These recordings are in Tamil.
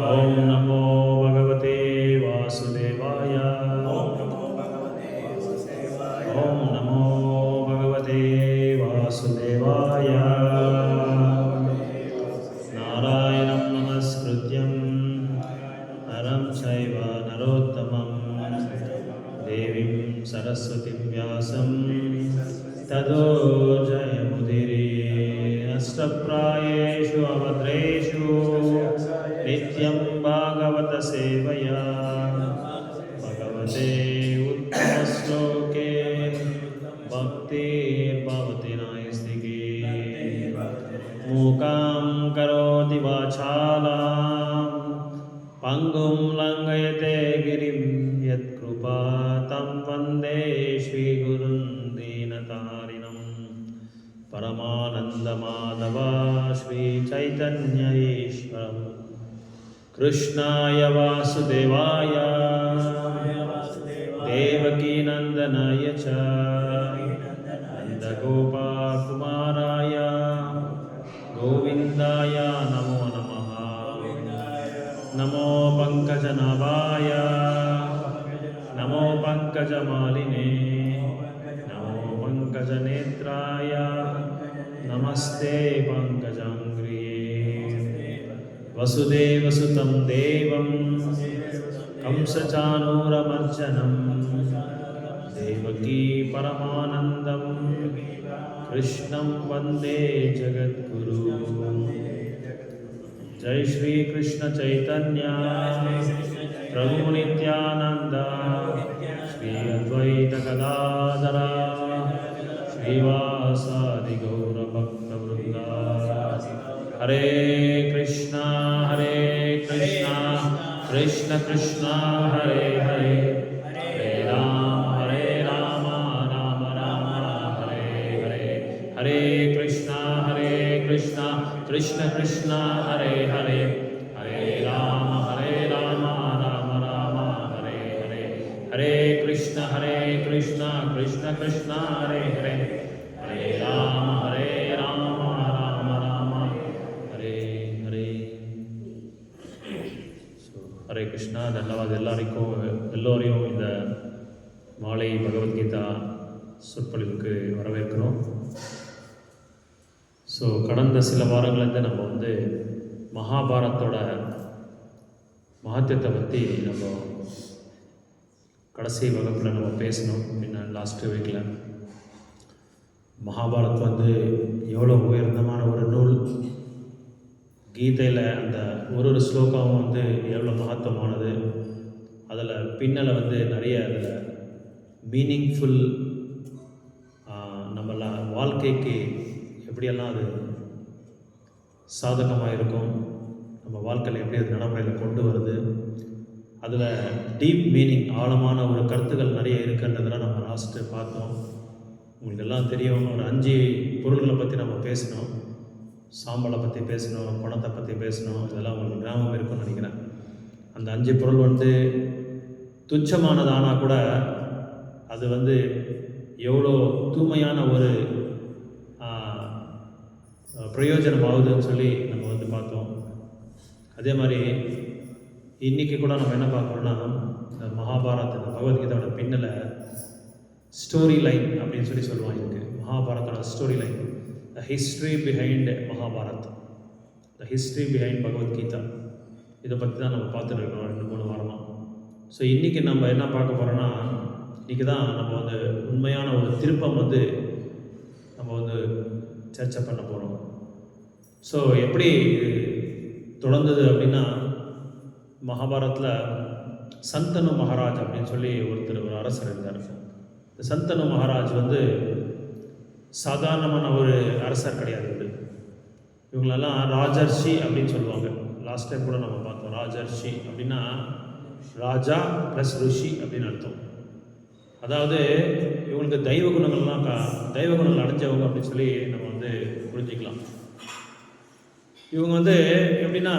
ओम नमो भगवते वासुदेवाय। ओम नमो भगवते वासुदेवाय। नारायणं नमस्कृत्यं नरं चैव नरोत्तमं देवीं सरस्वतीं व्यासं ततो जयमुदीरये। अष्टप्रायेषु अवद्रेषु नित्यं भागवत सेवया भगवते उत्तमश्लोके भक्तिर्भवति नैस्तिकी। मूकां करोति वाचालां पङ्गुं लङ्घयते गिरिं यत्कृपा तं वन्दे श्रीगुरुं दीनतारिणं। परमानन्दमाधव श्रीचैतन्य ईश्वरम् कृष्णाय वासुदेवाय देवकीनन्दनाय च नन्दगोपकुमाराय गोविन्दाय नमो नमः। नमो पङ्कजनाभाय नमो पङ्कजमालिने नमो पङ्कजनेत्राय नमस्ते पङ्कजाङ्घ्रिये। वसुदेवसुतं देवं कंसचाणूरमर्दनं देवकी परमानन्दं कृष्णं वन्दे जगद्गुरु। जय श्री कृष्ण चैतन्य प्रभु नित्यानंद श्री अद्वैत गदाधर श्रीवासादि गौर भक्तवृंद। हरे कृष्णा कृष्ण कृष्ण हरे हरे हरे राम राम राम हरे हरे। हरे कृष्णा कृष्ण कृष्ण हरे हरे हरे राम राम राम हरे हरे। हरे कृष्ण कृष्ण कृष्ण हरे हरे हरे राम राम राम हरे हरे। ஹரே கிருஷ்ணா. தன்னவாது எல்லோரையும் இந்த மாலை பகவத்கீதா சொற்பொழிவுக்கு வரவேற்கிறோம். ஸோ கடந்த சில வாரங்கள்லேருந்து நம்ம மகாபாரத்தோட மகத்துவத்தை பற்றி நம்ம கடைசி வகுப்பில் நம்ம பேசணும். அப்படின்னா லாஸ்ட்டு வீக்கில் மகாபாரத் எவ்வளோ உயர்ந்தமான ஒரு நூல், கீதையில் அந்த ஒரு ஸ்லோகம் எவ்வளோ மகத்துவமானது, அதில் பின்னலை நிறைய அதில் மீனிங்ஃபுல் நம்மள வாழ்க்கைக்கு எப்படியெல்லாம் அது சாதகமாக இருக்கும், நம்ம வாழ்க்கையில் எப்படி அது நடைமுறையில் கொண்டு வருது, அதில் டீப் மீனிங் ஆழமான ஒரு கருத்துக்கள் நிறைய இருக்குன்றதெல்லாம் நம்ம லாஸ்ட்டு பார்த்தோம். உங்களுக்கு எல்லாம் தெரியும். ஒரு 5 பொருள்களை பற்றி நம்ம பேசினோம். சாம்பலை பற்றி பேசணும், பணத்தை பற்றி பேசணும். இதெல்லாம் உங்களுக்கு கிராமம் இருக்குன்னு நினைக்கிறேன். அந்த 5 பொருள் துச்சமானதானால் கூட அது எவ்வளோ தூய்மையான ஒரு பிரயோஜனம் ஆகுதுன்னு சொல்லி நம்ம பார்த்தோம். அதே மாதிரி இன்றைக்கி கூட நம்ம என்ன பார்க்குறோன்னா, இந்த மகாபாரத் பகவத்கீதாவோட பின்னலை ஸ்டோரி லைன் அப்படின்னு சொல்லுவாங்க. இதுக்கு மகாபாரத்தோட story line, the history behind Mahabharat, the history behind Bhagavad Gita. இதை பற்றி தான் நம்ம பார்த்துட்டு இருக்கோம் 2-3 வாரமாக. ஸோ இன்றைக்கி நம்ம என்ன பார்க்க போகிறோன்னா, இன்றைக்கி தான் நம்ம உண்மையான ஒரு திருப்பம் நம்ம சர்ச்சை பண்ண போகிறோம். ஸோ எப்படி தொடர்ந்தது அப்படின்னா, மகாபாரத்தில் சந்தனு மகாராஜ் அப்படின்னு சொல்லி ஒரு அரசர் இருந்தார். இந்த சந்தனு மகாராஜ் சாதாரணமான ஒரு அரசர் கிடையாது. இவங்களெல்லாம் ராஜர்ஷி அப்படின்னு சொல்லுவாங்க. லாஸ்ட் டைம் கூட நம்ம பார்த்தோம். ராஜர்ஷி அப்படின்னா ராஜா ப்ளஸ் ருஷி அப்படின்னு அர்த்தம். அதாவது இவங்களுக்கு தெய்வ குணங்கள் அடைஞ்சவங்க அப்படின்னு சொல்லி நம்ம புரிஞ்சிக்கலாம். இவங்க எப்படின்னா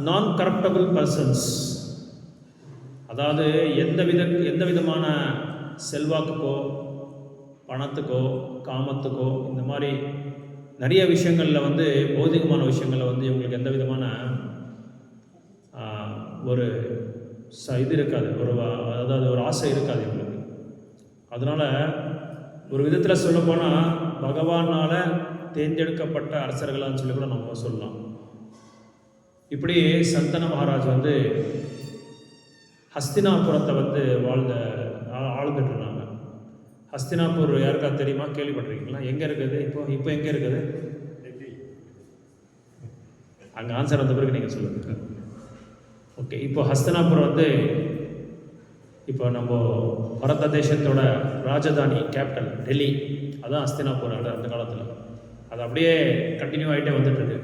நான் கரப்டபிள் பர்சன்ஸ். அதாவது எந்த விதமான செல்வாக்குக்கோ பணத்துக்கோ காமத்துக்கோ இந்த மாதிரி நிறைய விஷயங்களில் வந்து பௌதிகமான விஷயங்களில் வந்து இவங்களுக்கு எந்த விதமான ஒரு இது இருக்காது, அதாவது ஒரு ஆசை இருக்காது இவங்களுக்கு. அதனால் ஒரு விதத்தில் சொல்லப்போனால் பகவானால் தேர்ந்தெடுக்கப்பட்ட அரசர்களான்னு சொல்லி கூட நம்ம சொல்லலாம். இப்படி சந்தன மகாராஜ் வந்து ஹஸ்தினாபுரத்தை வந்து ஆழ்ந்துட்டு இருந்தாங்க. ஹஸ்தினாபூர் யாருக்காவது தெரியுமா, கேள்விப்பட்டிருக்கீங்களா? எங்கே இருக்குது? இப்போ எங்கே இருக்குது? அங்கே ஆன்சர் வந்த பிறகு நீங்கள் சொல்லுங்க. ஓகே, இப்போ ஹஸ்தினாபுரம் வந்து இப்போ நம்ம பரத தேசத்தோட ராஜதானி, கேபிட்டல் டெல்லி, அதுதான் ஹஸ்தினாபுரம். அந்த காலத்தில் அது அப்படியே கண்டினியூ ஆகிட்டே வந்துட்டுருக்கு.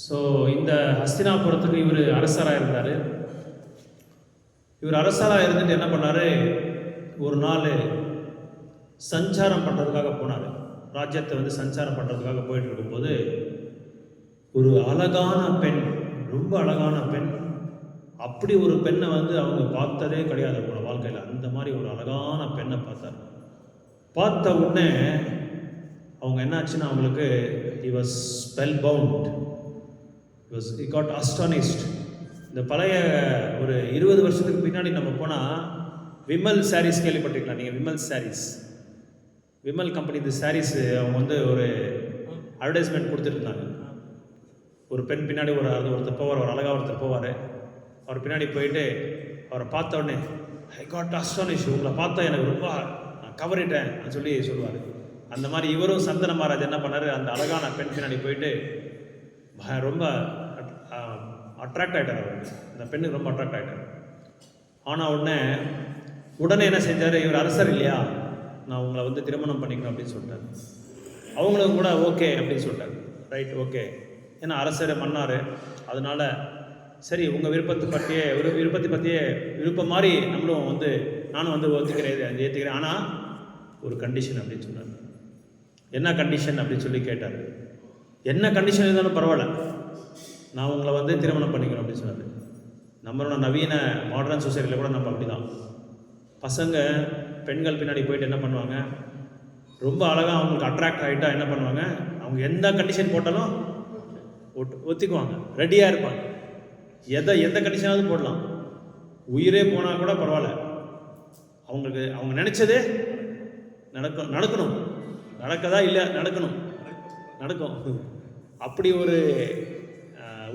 ஸோ இந்த ஹஸ்தினாபுரத்துக்கு இவர் அரசராக இருந்தார். இவர் அரசராக இருந்துட்டு என்ன பண்ணார், ஒரு நாள் சஞ்சாரம் பண்ணுறதுக்காக போனார். ராஜ்யத்தை வந்து சஞ்சாரம் பண்ணுறதுக்காக போயிட்டு இருக்கும்போது ஒரு அழகான பெண், ரொம்ப அழகான பெண், அப்படி ஒரு பெண்ணை வந்து அவங்க பார்த்ததே கிடையாது அவங்களோட வாழ்க்கையில். அந்த மாதிரி ஒரு அழகான பெண்ணை பார்த்தார். பார்த்த உடனே அவங்க என்னாச்சுன்னா அவங்களுக்கு he was spellbound, he got astonished. இந்த பழைய ஒரு 20 வருஷத்துக்கு பின்னாடி நம்ம போனால் விமல் சாரீஸ் கேள்விப்பட்டிருக்கலாம் நீங்கள். விமல் சாரீஸ், விமல் கம்பெனி இந்த சாரீஸ் அவங்க வந்து ஒரு அட்வர்டைஸ்மெண்ட் கொடுத்துருந்தாங்க. ஒரு பெண் பின்னாடி ஒருத்தர் போவார், ஒரு அழகாக ஒருத்தர் போவார். அவர் பின்னாடி போயிட்டு அவரை பார்த்த உடனே ஐ காட் அஸ்டானிஷ், உங்களை பார்த்தா எனக்கு ரொம்ப நான் கவரிட்டேன் சொல்லி சொல்லுவார். அந்த மாதிரி இவரும் சந்தன மகாராஜ் என்ன பண்ணார், அந்த அழகான பெண் பின்னாடி போயிட்டு ரொம்ப அட்ராக்ட் ஆகிட்டார். அவருக்கு அந்த பெண்ணுக்கு ரொம்ப அட்ராக்ட் ஆகிட்டார். ஆனால் உடனே என்ன செஞ்சார், இவர் அரசர் இல்லையா, நான் உங்களை வந்து திருமணம் பண்ணிக்கணும் அப்படின்னு சொல்லிட்டார். அவங்களும் கூட ஓகே அப்படின்னு சொல்லிட்டார். ரைட், ஓகே, ஏன்னா அரசர் மன்னார், அதனால் சரி உங்கள் விருப்பத்தை பற்றியே விருப்பம் மாதிரி நம்மளும் வந்து நானும் வந்து ஏற்றுக்கிறேன், ஆனால் ஒரு கண்டிஷன் அப்படின்னு சொன்னார். என்ன கண்டிஷன் அப்படின்னு சொல்லி கேட்டார். என்ன கண்டிஷன் இருந்தாலும் பரவாயில்ல, நான் உங்களை வந்து திருமணம் பண்ணிக்கணும் அப்படின்னு சொன்னார். நம்மளோட நவீன மாடர்ன் சொசைட்டியில் கூட நம்ம அப்படி தான். பசங்க பெண்கள் பின்னாடி போயிட்டு என்ன பண்ணுவாங்க, ரொம்ப அழகாக அவங்களுக்கு அட்ராக்ட் ஆகிட்டா என்ன பண்ணுவாங்க, அவங்க எந்த கண்டிஷன் போட்டாலும் ஒத்துக்குவாங்க, ரெடியாக இருப்பாங்க. எந்த கண்டிஷனாவது போடலாம், உயிரே போனால் கூட பரவாயில்ல, அவங்க நினச்சதே நடக்கணும். நடக்கதா இல்லை, நடக்கும். அப்படி ஒரு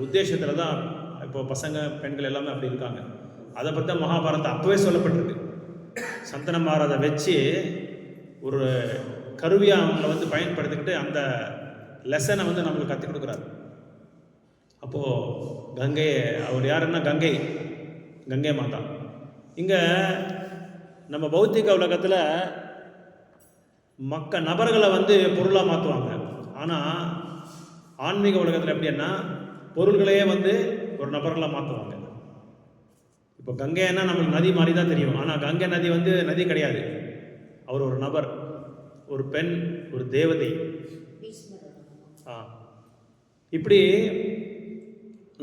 உத்தேசத்தில் தான் இப்போ பசங்க பெண்கள் எல்லாமே அப்படி இருக்காங்க. அதை பற்றி மகாபாரதம் அப்போவே சொல்லப்பட்டிருக்கு. சந்தன மகாராஜை வச்சு ஒரு கருவியாக அவங்கள வந்து பயன்படுத்திக்கிட்டு அந்த லெசனை வந்து நம்மளுக்கு கற்றுக் கொடுக்குறாரு. அப்போது கங்கை, அவர் யாருன்னா கங்கை மாதா. இங்கே நம்ம பௌத்திக உலகத்தில் நபர்களை வந்து பொருளாக மாற்றுவாங்க. ஆனால் ஆன்மீக உலகத்தில் எப்படின்னா பொருள்களையே வந்து ஒரு நபர்களாக மாற்றுவாங்க. இப்போ கங்கைன்னா நம்மளுக்கு நதி மாதிரி தான் தெரியும், ஆனால் கங்கை நதி வந்து நதி கிடையாது. அவர் ஒரு நபர், ஒரு பெண், ஒரு தேவதை. இப்படி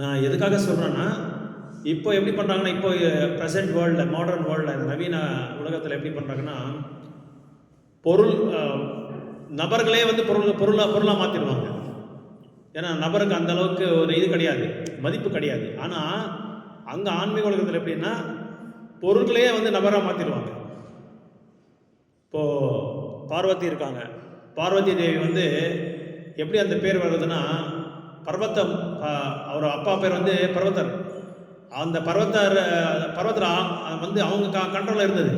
நான் எதுக்காக சொல்கிறேன்னா, இப்போ எப்படி பண்ணுறாங்கன்னா, இப்போ ப்ரெசென்ட் வேர்ல்டில், மாடர்ன் வேர்ல்டில், இந்த நவீன உலகத்தில் எப்படி பண்ணுறாங்கன்னா, நபர்களே வந்து பொருளாக மாற்றிடுவாங்க. ஏன்னா நபருக்கு அந்த அளவுக்கு ஒரு இது கிடையாது, மதிப்பு கிடையாது. ஆனால் அங்கே ஆன்மீக உலகத்தில் எப்படின்னா பொருட்களையே வந்து நபராக மாற்றிடுவாங்க. இப்போது பார்வதி இருக்காங்க, பார்வதி தேவி வந்து எப்படி அந்த பேர் வருதுன்னா, பர்வத்தம், அவர் அப்பா பேர் வந்து பர்வத்தர். அந்த பர்வத்தர் வந்து அவங்க கண்ட்ரோலில் இருந்தது.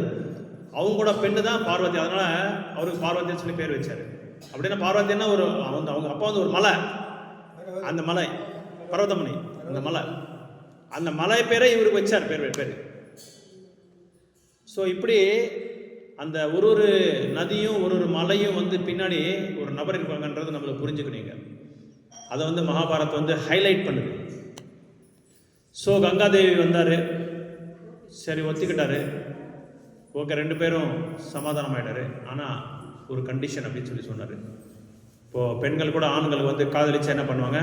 அவங்களோட பெண்ணு தான் பார்வதி, அதனால் அவருக்கு பார்வதின்னு சொல்லி பேர் வச்சார். அப்படின்னா பார்வதினா அவங்க அப்பா வந்து ஒரு மலை, அந்த மலை பர்வதமணி, அந்த மலை பேரை இவருக்கு வச்சார் பேர். ஸோ இப்படி அந்த ஒரு நதியும் ஒரு மலையும் வந்து பின்னாடி ஒரு நபர் இருப்பாங்கன்றது நம்மளுக்கு புரிஞ்சுக்கணுங்க. அதை வந்து மகாபாரத் வந்து ஹைலைட் பண்ணுது. ஸோ கங்காதேவி வந்தார், சரி ஒத்துக்கிட்டாரு, ஓகே, 2 பேரும் சமாதானம் ஆகிட்டாரு. ஆனால் ஒரு கண்டிஷன் அப்படின்னு சொல்லி சொன்னார். இப்போது பெண்கள் கூட ஆண்கள் வந்து காதலிச்சா என்ன பண்ணுவாங்க,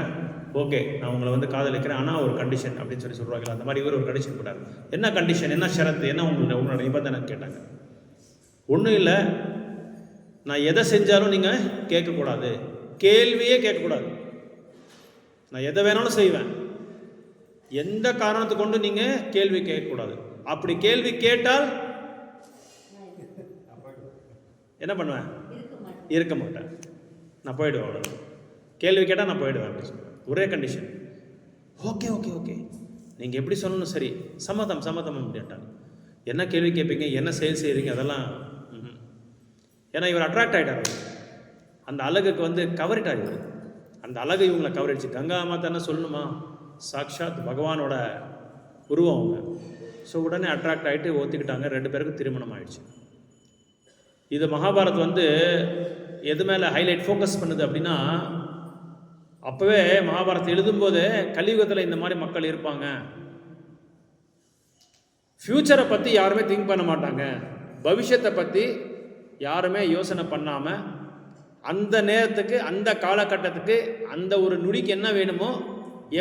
ஓகே நான் உங்களை வந்து காதலிக்கிறேன், ஆனால் ஒரு கண்டிஷன் அப்படின்னு சொல்லி சொல்கிறாங்க. அந்த மாதிரி இவர் ஒரு கண்டிஷன் போட்டார். என்ன கண்டிஷன், என்ன ஷரத்து, என்ன உங்களோட நிபந்தனை கேட்டாங்க. ஒன்றும் இல்லை, நான் எதை செஞ்சாலும் நீங்கள் கேட்கக்கூடாது, கேள்வியே கேட்கக்கூடாது. நான் எதை வேணாலும் செய்வேன், எந்த காரணத்தை கொண்டு நீங்கள் கேள்வி கேட்கக்கூடாது. அப்படி கேள்வி கேட்டால் என்ன பண்ணுவேன்? இருக்க மாட்டேன், நான் போயிடுவேன். அவ்வளோ கேள்வி கேட்டால் நான் போயிடுவேன் அப்படி சொல்லுவேன். ஒரே கண்டிஷன், ஓகே ஓகே ஓகே நீங்கள் எப்படி சொல்லணும், சரி சம்மதம் சம்மதம் அப்படின்ட்டாங்க. என்ன கேள்வி கேட்பீங்க, என்ன செயல் செய்கிறீங்க, அதெல்லாம் ஏன்னா இவர் அட்ராக்ட் ஆகிட்டார். அந்த அழகுக்கு வந்து கவரிட்டார் இவர். அந்த அழகு இவங்களை கவரிடுச்சு. கங்கா மாதா என்ன சொல்லணுமா, சாக்ஷாத் பகவானோட உருவம் அவங்க. ஸோ உடனே அட்ராக்ட் ஆகிட்டு ஒத்துக்கிட்டாங்க. 2 பேருக்கும் திருமணம் ஆயிடுச்சு. இது மகாபாரத் வந்து எது மேலே ஹைலைட் ஃபோக்கஸ் பண்ணுது அப்படின்னா, அப்போவே மகாபாரத் எழுதும்போது கலியுகத்தில் இந்த மாதிரி மக்கள் இருப்பாங்க, ஃப்யூச்சரை பற்றி யாருமே திங்க் பண்ண மாட்டாங்க, பவிஷ்யத்தை பற்றி யாருமே யோசனை பண்ணாமல் அந்த நேரத்துக்கு அந்த காலகட்டத்துக்கு அந்த ஒரு நொடிக்கு என்ன வேணுமோ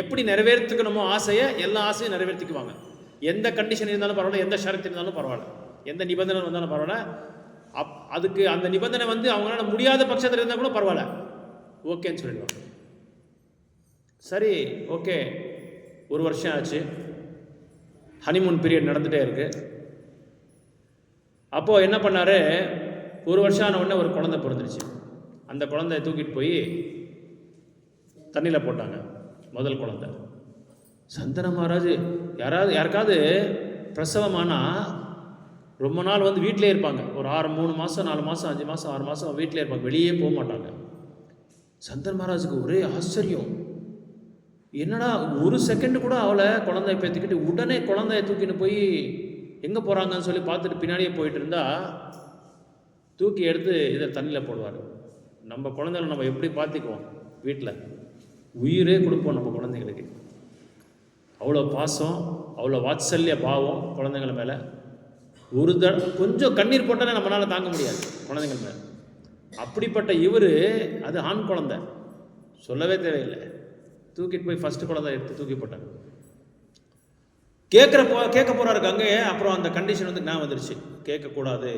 எப்படி நிறைவேற்றிக்கணுமோ ஆசையை, எல்லா ஆசையும் நிறைவேற்றிக்குவாங்க. எந்த கண்டிஷன் இருந்தாலும் பரவாயில்ல, எந்த ஷரத்து இருந்தாலும் பரவாயில்ல, எந்த நிபந்தனை வந்தாலும் பரவாயில்ல. அதுக்கு அந்த நிபந்தனை வந்து அவங்களால முடியாத பட்சத்தில் இருந்தால் கூட பரவாயில்ல, ஓகேன்னு சொல்லிடுவாங்க. சரி ஓகே, 1 வருஷம் ஆச்சு, ஹனிமூன் பீரியட் நடந்துகிட்டே இருக்கு. அப்போது என்ன பண்ணார், 1 வருஷம் ஆன உடனே ஒரு குழந்தை பிறந்துருச்சு. அந்த குழந்தைய தூக்கிட்டு போய் தண்ணியில் போட்டாங்க. முதல் குழந்தை. சந்தன மகாராஜ் யாருக்காவது பிரசவமானால் ரொம்ப நாள் வந்து வீட்டிலே இருப்பாங்க. ஒரு 3 மாதம் 4 மாதம் 5 மாதம் 6 மாதம் வீட்டிலே இருப்பாங்க, வெளியே போக மாட்டாங்க. சந்தன மகாராஜுக்கு ஒரே ஆச்சரியம், என்னடா 1 செகண்டு கூட அவளை குழந்தைய பேத்துக்கிட்டு உடனே குழந்தைய தூக்கின்னு போய் எங்கே போகிறாங்கன்னு சொல்லி பார்த்துட்டு பின்னாடியே போயிட்டு இருந்தா, தூக்கி எடுத்து இதை தண்ணியில் போடுவார். நம்ம குழந்தைகளை நம்ம எப்படி பார்த்துக்குவோம், வீட்டில் உயிரே கொடுப்போம் நம்ம குழந்தைங்களுக்கு. அவ்வளோ பாசம், அவ்வளோ வாத்சல்ய பாவம் குழந்தைங்கள் மேலே. கொஞ்சம் கண்ணீர் போட்டாலே நம்மளால் தாங்க முடியாது குழந்தைங்கள் மேலே. அப்படிப்பட்ட இவர், அது ஆண் குழந்தை, சொல்லவே தேவையில்லை, தூக்கிட்டு போய் ஃபஸ்ட்டு குழந்தை எடுத்து தூக்கி போட்டாங்க. கேட்க போகிறாருக்கு அங்கே. அப்புறம் அந்த கண்டிஷன் வந்து நான் வந்துருச்சு, கேட்கக்கூடாது,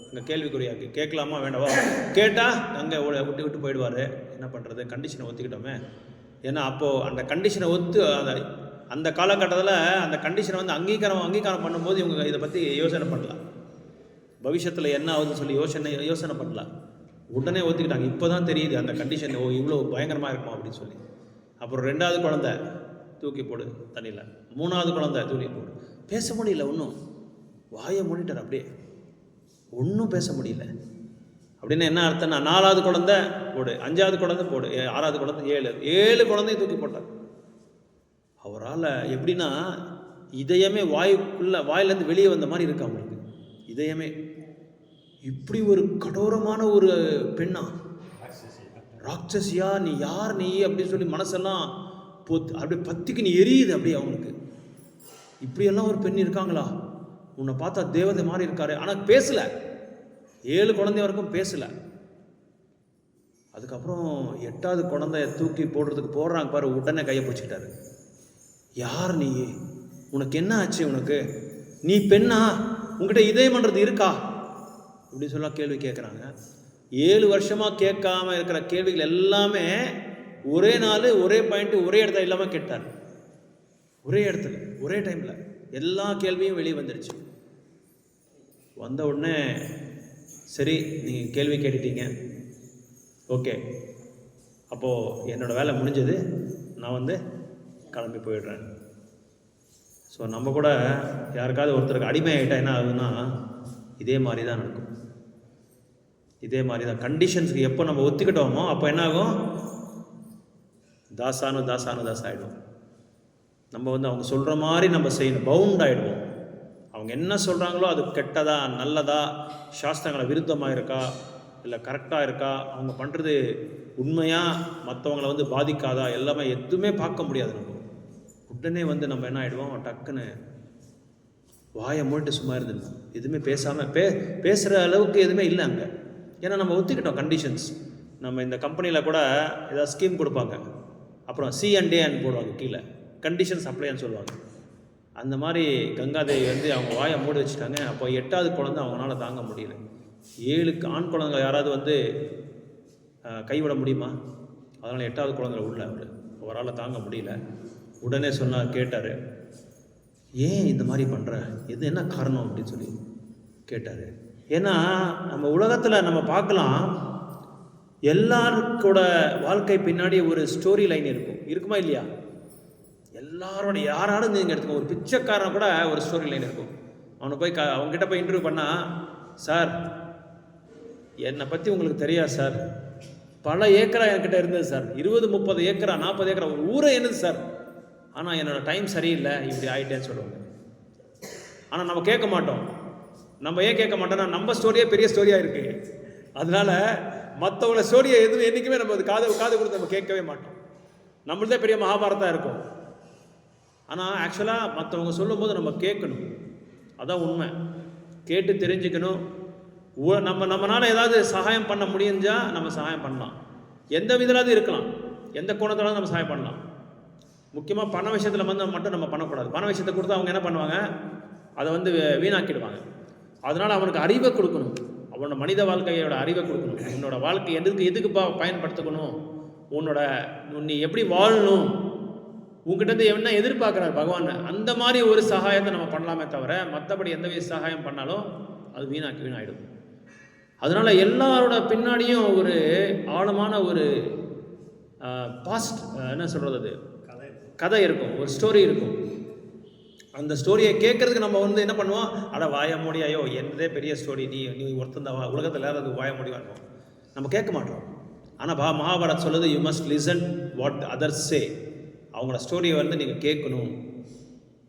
அங்கே கேள்விக்குறியாக்கு. கேட்கலாமா வேண்டாவா, கேட்டால் அங்கே விட்டு போயிடுவார். என்ன பண்ணுறது, கண்டிஷனை ஒத்துக்கிட்டோமே. ஏன்னா அப்போது அந்த கண்டிஷனை அந்த காலகட்டத்தில் அந்த கண்டிஷனை வந்து அங்கீகாரம் பண்ணும்போது இவங்க இதை பற்றி யோசனை பண்ணலாம், பவிஷ்யத்தில் என்ன ஆகுதுன்னு சொல்லி யோசனை பண்ணலாம். உடனே ஒத்துக்கிட்டாங்க. இப்போ தான் தெரியுது அந்த கண்டிஷன் இவ்வளோ பயங்கரமாக இருக்குமா அப்படின்னு சொல்லி. அப்புறம் 2வது குழந்தை தூக்கி போடு தண்ணியில், 3வது குழந்தை தூக்கி போடு. பேச முடியல, ஒன்றும் வாயை மூடிட்டார், அப்படியே ஒன்றும் பேச முடியல. அப்படின்னு என்ன அர்த்தம்னா, 4வது குழந்தை போடு, 5வது குழந்தை போடு, 6வது குழந்தை, 7 குழந்தையும் தூக்கி போட்டார். அவரால் எப்படின்னா இதயமே வாயிலேருந்து வெளியே வந்த மாதிரி இருக்கு அவங்களுக்கு. இதயமே இப்படி ஒரு கடோரமான ஒரு பெண்ணா, ராட்சசியா, நீ யார் நீ அப்படின்னு சொல்லி மனசெல்லாம் அப்படியே பத்திக்கு நீ எரியுது அப்படியே அவங்களுக்கு. இப்படியெல்லாம் ஒரு பெண் இருக்காங்களா, உன்னை பார்த்தா தேவதை மாதிரி இருக்காரு. ஆனால் பேசலை, 7 குழந்தை வரைக்கும் பேசலை. அதுக்கப்புறம் 8வது குழந்தைய தூக்கி போடுறதுக்கு போடுறாங்க பாரு, உடனே கையை பிடிச்சிக்கிட்டாரு. யார் நீ, உனக்கு என்ன ஆச்சு, உனக்கு நீ பெண்ணா, உங்ககிட்ட இதயம்ன்றது இருக்கா அப்படின்னு சொல்ல கேள்வி கேட்குறாங்க. 7 வருஷமாக கேட்காம இருக்கிற கேள்விகள் எல்லாமே ஒரே நாள், ஒரே பாயிண்ட், ஒரே இடத்துல இல்லாமல் கேட்டார். ஒரே இடத்துல ஒரே டைமில் எல்லா கேள்வியும் வெளியே வந்துடுச்சு. வந்த உடனே சரி நீங்கள் கேள்வி கேட்டுட்டீங்க, ஓகே, அப்போது என்னோடய வேலை முடிஞ்சது, நான் வந்து கிளம்பி போயிடுறேன். ஸோ நம்ம கூட யாருக்காவது ஒருத்தருக்கு அடிமை ஆகிட்டா என்ன ஆகுதுன்னா, இதே மாதிரி தான் நடக்கும். இதே மாதிரி தான் கண்டிஷன்ஸுக்கு எப்போ நம்ம ஒத்துக்கிட்டோமோ அப்போ என்ன ஆகும், தாசானு ஆகிடும். நம்ம வந்து அவங்க சொல்கிற மாதிரி நம்ம செய்யணும், பவுண்ட் ஆகிடுவோம். அவங்க என்ன சொல்கிறாங்களோ அது கெட்டதா நல்லதா, சாஸ்திரங்களை விருத்தமாக இருக்கா இல்லை கரெக்டாக இருக்கா, அவங்க பண்ணுறது உண்மையாக மற்றவங்களை வந்து பாதிக்காதா, எல்லாமே எதுவுமே பார்க்க முடியாது. நம்ம உடனே வந்து நம்ம என்ன ஆகிடுவோம், டக்குன்னு வாயை மூடிட்டு சும்மா இருந்துடணும், எதுவுமே பேசாமல் பேசுகிற அளவுக்கு எதுவுமே இல்லை அங்கே. ஏன்னா நம்ம ஒத்துக்கிட்டோம் கண்டிஷன்ஸ். நம்ம இந்த கம்பெனியில் கூட ஏதாவது ஸ்கீம் கொடுப்பாங்க, அப்புறம் C&Aன்னு போடுவாங்க கீழே, கண்டிஷன்ஸ் அப்ளைன்னு சொல்லுவாங்க. அந்த மாதிரி கங்காதேவி வந்து அவங்க வாயை மூடி வச்சுட்டாங்க. அப்போ 8வது குழந்தை அவங்களால தாங்க முடியல. 7 ஆண் குழந்தைங்க யாராவது வந்து கைவிட முடியுமா? அதனால் 8வது குழந்தைல உள்ள அவரால் தாங்க முடியல. உடனே கேட்டார், ஏன் இந்த மாதிரி பண்ணுற, இது என்ன காரணம் அப்படின்னு சொல்லி கேட்டார். ஏன்னா நம்ம உலகத்தில் நம்ம பார்க்கலாம், எல்லாருக்கூட வாழ்க்கை பின்னாடி ஒரு ஸ்டோரி லைன் இருக்குமா இல்லையா? எல்லாரோட யாராலும் நீங்கள் எடுத்துக்கோ, ஒரு பிச்சைக்காரன் கூட ஒரு ஸ்டோரி லைன் இருக்கும். அவங்ககிட்ட போய் இன்டர்வியூ பண்ணால், சார் என்னை பற்றி உங்களுக்கு தெரியாது சார், பல ஏக்கரா என்கிட்ட இருந்தது சார், 20-30 ஏக்கரா 40 ஏக்கரா ஒரு ஊரே என்னது சார், ஆனால் என்னோடய டைம் சரியில்லை, இப்படி ஆகிட்டேன்னு சொல்லுவாங்க. ஆனால் நம்ம கேட்க மாட்டோம். நம்ம ஏன் கேட்க மாட்டோம்னா, நம்ம ஸ்டோரியே பெரிய ஸ்டோரியாக இருக்குது. அதனால் மற்றவங்கள ஸ்டோரியை எதுவும் என்றைக்குமே நம்ம காது கொடுத்து நம்ம கேட்கவே மாட்டோம். நம்மள்தே பெரிய மகாபாரதம் இருக்கும். ஆனால் ஆக்சுவலாக மற்றவங்க சொல்லும்போது நம்ம கேட்கணும். அதான் உண்மை. கேட்டு தெரிஞ்சுக்கணும். நம்மளால் ஏதாவது சகாயம் பண்ண முடிஞ்சால் நம்ம சகாயம் பண்ணலாம். எந்த விதலாவது இருக்கலாம், எந்த கோணத்திலாவது நம்ம சகாயம் பண்ணலாம். முக்கியமாக பண விஷயத்தில் மட்டும் நம்ம பண்ணக்கூடாது. பண விஷயத்தை கொடுத்து அவங்க என்ன பண்ணுவாங்க, அதை வீணாக்கிடுவாங்க. அதனால் அவனுக்கு அறிவை கொடுக்கணும். அவனோட மனித வாழ்க்கையோட அறிவை கொடுக்கணும். உன்னோட வாழ்க்கை எதுக்கு பயன்படுத்திக்கணும், நீ எப்படி வாழணும், உங்ககிட்ட என்ன எதிர்பார்க்குறாரு பகவான், அந்த மாதிரி ஒரு சகாயத்தை நம்ம பண்ணலாமே தவிர, மற்றபடி எந்த வித சகாயம் பண்ணாலும் அது வீணாயிடும். அதனால் எல்லாரோட பின்னாடியும் ஒரு ஆழமான ஒரு பாஸ்ட் என்ன சொல்கிறது, கதை இருக்கும், ஒரு ஸ்டோரி இருக்கும். அந்த ஸ்டோரியை கேட்கறதுக்கு நம்ம என்ன பண்ணுவோம், வாய மூடியாயோ என்னதே பெரிய ஸ்டோரி, நீ ஒருத்தந்த உலகத்தில் ஏதாவது வாய முடிவா இருக்கும், நம்ம கேட்க மாட்டோம். ஆனால் மகாபாரத் சொல்லுது, you must listen what others say. அவங்களோட ஸ்டோரியை நீங்கள் கேட்கணும்.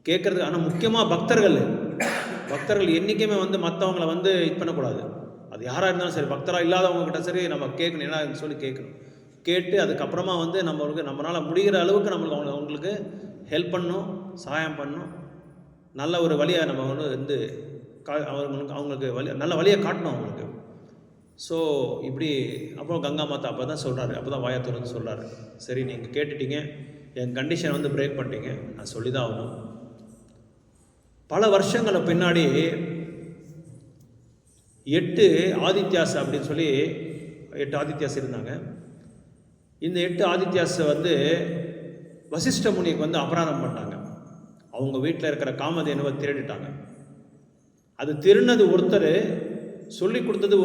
கேட்கறதுக்கு ஆனால் முக்கியமாக பக்தர்கள் என்றைக்குமே மற்றவங்கள இது பண்ணக்கூடாது. அது யாராக இருந்தாலும் சரி, பக்தராக இல்லாதவங்ககிட்ட சரி நம்ம கேட்கணும். என்ன சொல்லி கேட்கணும். கேட்டு அதுக்கப்புறமா நம்மளால் முடிகிற அளவுக்கு அவங்களுக்கு ஹெல்ப் பண்ணணும், சகாயம் பண்ணணும். நல்ல ஒரு வழியை நம்ம அவங்களுக்கு நல்ல வழியை காட்டணும் அவங்களுக்கு. ஸோ இப்படி அப்புறம் கங்கா மாதா அப்போ தான் சொல்கிறாரு, அப்போ தான் வாயத்துறன்னு சொல்கிறாரு, சரி நீங்கள் கேட்டுட்டீங்க, என் கண்டிஷனை பிரேக் பண்ணிட்டீங்க, நான் சொல்லி தான் ஆகணும். பல வருஷங்களை பின்னாடி 8 ஆதித்யாஸ் அப்படின்னு சொல்லி 8 ஆதித்யாஸ் இருந்தாங்க. இந்த 8 ஆதித்யாஸை வசிஷ்ட முனிக்கு அபராதம் பண்ணிட்டாங்க. அவங்க வீட்டில் இருக்கிற காமதேனுவை திருடிட்டாங்க. அது திருநது ஒருத்தர், சொல்லி கொடுத்தது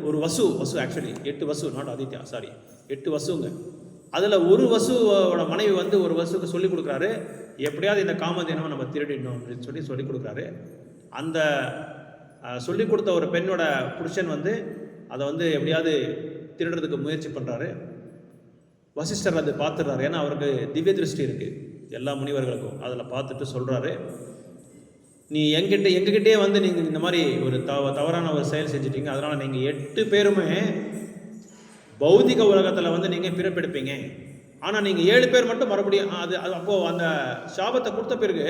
ஒரு Vasu. Actually 8 Vasu, not Aditya, sorry 8 வசுங்க. அதில் ஒரு வசுவோட மனைவி ஒரு வசுக்கு சொல்லி கொடுக்குறாரு, எப்படியாவது இந்த காமதேனுவை நம்ம திருடிடணும் அப்படின்னு சொல்லி கொடுக்குறாரு. அந்த சொல்லி கொடுத்த ஒரு பெண்ணோட புருஷன் அதை எப்படியாவது திருடுறதுக்கு முயற்சி பண்ணுறாரு. வசிஷ்டர் அதை பார்த்துடுறாரு. ஏன்னா அவருக்கு திவ்ய திருஷ்டி இருக்குது எல்லா முனிவர்களுக்கும். அதில் பார்த்துட்டு சொல்கிறாரு, நீ எங்ககிட்டே நீங்கள் இந்த மாதிரி ஒரு தவறான ஒரு செயல் செஞ்சிட்டீங்க. அதனால் நீங்கள் 8 பேருமே பௌதிக உலகத்தில் நீங்கள் பிறப்பெடுப்பீங்க. ஆனால் நீங்கள் 7 பேர் மட்டும் மறுபடியும் அப்போது அந்த சாபத்தை கொடுத்த பிறகு